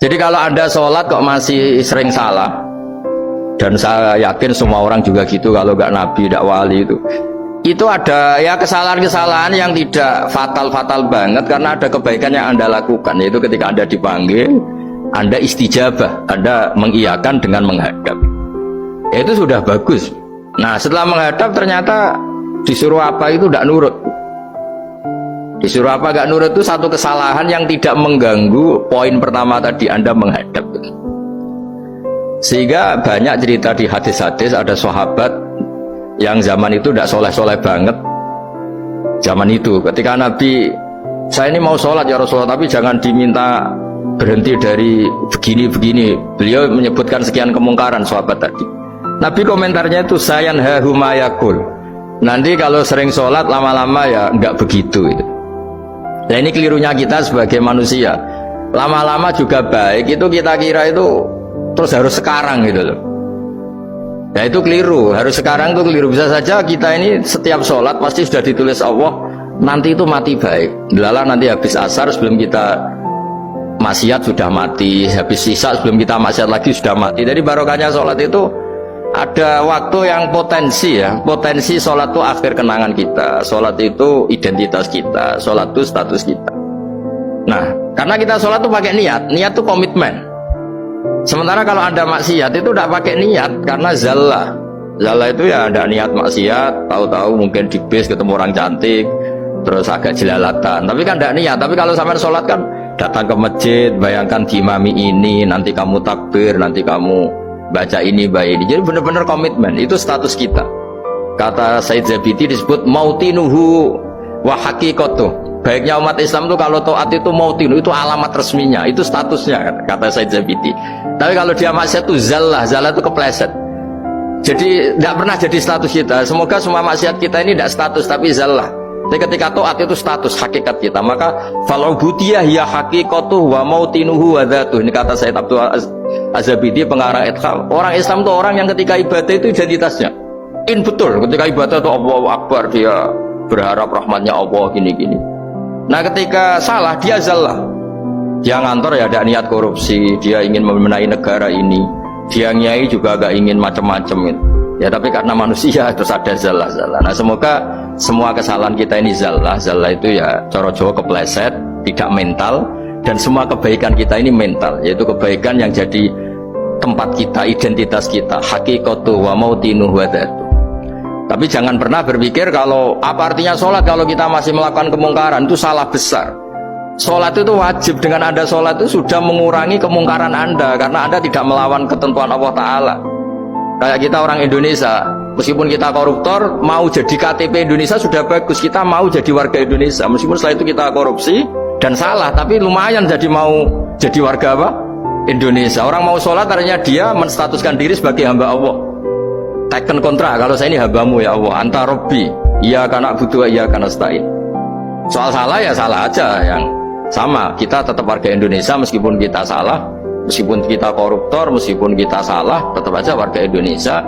Jadi kalau Anda sholat kok masih sering salah, dan saya yakin semua orang juga gitu, kalau nggak nabi, nggak wali itu ada ya kesalahan-kesalahan yang tidak fatal-fatal banget, karena ada kebaikan yang Anda lakukan, yaitu ketika Anda dipanggil, Anda istijabah, Anda mengiyakan dengan menghadap. Ya, itu sudah bagus. Nah, setelah menghadap ternyata disuruh apa itu tidak nurut. Disuruh apa nggak nurut itu satu kesalahan yang tidak mengganggu poin pertama tadi, Anda menghadap. Sehingga banyak cerita di hadis-hadis, ada sahabat yang zaman itu tidak soleh-soleh banget. Zaman itu ketika Nabi, saya ini mau sholat ya Rasulullah, tapi jangan diminta berhenti dari begini-begini. Beliau menyebutkan sekian kemungkaran sahabat tadi. Nabi komentarnya itu sayan hahumayakul. Nanti kalau sering sholat lama-lama ya enggak begitu itu. Nah, ini kelirunya kita sebagai manusia. Lama-lama juga baik itu kita kira itu terus harus sekarang gitu loh. Ya itu keliru, harus sekarang itu keliru. Bisa saja kita ini setiap sholat pasti sudah ditulis Allah nanti itu mati baik. Lala nanti habis asar sebelum kita maksiat sudah mati, habis sisa sebelum kita maksiat lagi sudah mati. Jadi barokahnya sholat itu ada waktu yang potensi ya, potensi sholat itu akhir kenangan kita, sholat itu identitas kita, sholat itu status kita. Nah, karena kita sholat itu pakai niat, niat itu komitmen. Sementara kalau Anda maksiat itu tidak pakai niat, karena zallah. Zallah itu ya ada niat maksiat, tahu-tahu mungkin di bis ketemu orang cantik, terus agak jelalatan, tapi kan tidak niat. Tapi kalau sampai sholat kan datang ke masjid, bayangkan diimami ini, nanti kamu takbir, nanti kamu baca ini, baca ini. Jadi benar-benar komitmen, itu status kita. Kata Said Zabidi disebut mautinuhu wa haqiqatuh. Baiknya umat Islam itu kalau taat itu mautinu, itu alamat resminya, itu statusnya, kata Said Zabidi. Tapi kalau dia maksiat itu zallah, zallah itu kepleset. Jadi tidak pernah jadi status kita. Semoga semua maksiat kita ini tidak status tapi zallah. Jadi ketika taat itu status hakikat kita, maka falubudiyah ya haqiqatuh wa mautinuhu wa dzatuh. Ini kata Said Abdul Az-Zabidi pengarang Ithal. Orang Islam itu orang yang ketika ibadah itu identitasnya betul, ketika ibadah itu Allahu Akbar, dia berharap rahmatnya Allah gini-gini. Nah ketika salah dia zallah, dia ngantor ya ada niat korupsi, dia ingin memenai negara ini, dia nyai juga agak ingin macam-macam gitu. Ya tapi karena manusia terus ada zallah. Nah semoga semua kesalahan kita ini zallah itu ya coro Jawa kepleset, tidak mental. Dan semua kebaikan kita ini mental, yaitu kebaikan yang jadi tempat kita, identitas kita, haqiqatuh wa mautinuhu wa dzatuh. Tapi jangan pernah berpikir kalau apa artinya sholat kalau kita masih melakukan kemungkaran, itu salah besar. Sholat itu wajib, dengan Anda sholat itu sudah mengurangi kemungkaran Anda, karena Anda tidak melawan ketentuan Allah Ta'ala. Kayak kita orang Indonesia, meskipun kita koruptor, mau jadi KTP Indonesia sudah bagus, kita mau jadi warga Indonesia, meskipun setelah itu kita korupsi dan salah, tapi lumayan jadi mau jadi warga apa? Indonesia. Orang mau sholat artinya dia menstatuskan diri sebagai hamba Allah. Teken kontrak, kalau saya ini hambamu ya Allah, anta robbi, iya kana butuh, iya kana stain. Soal salah ya salah aja, yang sama kita tetap warga Indonesia meskipun kita salah, meskipun kita koruptor, meskipun kita salah, tetap aja warga Indonesia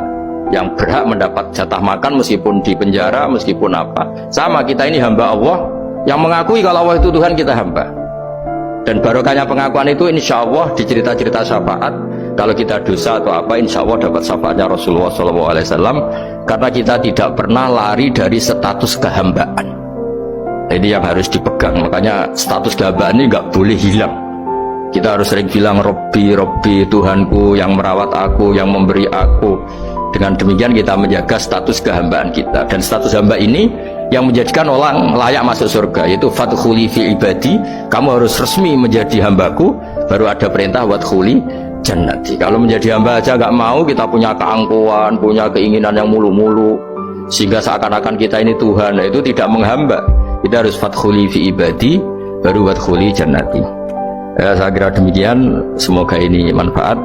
yang berhak mendapat jatah makan meskipun di penjara, meskipun apa. Sama, kita ini hamba Allah yang mengakui kalau Allah itu Tuhan, kita hamba. Dan barokahnya pengakuan itu insya Allah di cerita-cerita syafaat, kalau kita dosa atau apa insya Allah dapat syafaatnya Rasulullah SAW, karena kita tidak pernah lari dari status kehambaan. Ini yang harus dipegang, makanya status kehambaan ini nggak boleh hilang. Kita harus sering bilang Robbi, Robbi, Tuhanku yang merawat aku, yang memberi aku. Dengan demikian kita menjaga status kehambaan kita, dan status hamba ini yang menjadikan orang layak masuk surga, yaitu fadkhuli fi ibadi, kamu harus resmi menjadi hambaku, baru ada perintah wadkhuli jannati. Kalau menjadi hamba aja nggak mau, kita punya keangkuhan, punya keinginan yang mulu-mulu, sehingga seakan-akan kita ini Tuhan, itu tidak menghamba. Kita harus fadkhuli fi ibadi, baru wadkhuli jannati. Ya, saya kira demikian, semoga ini manfaat.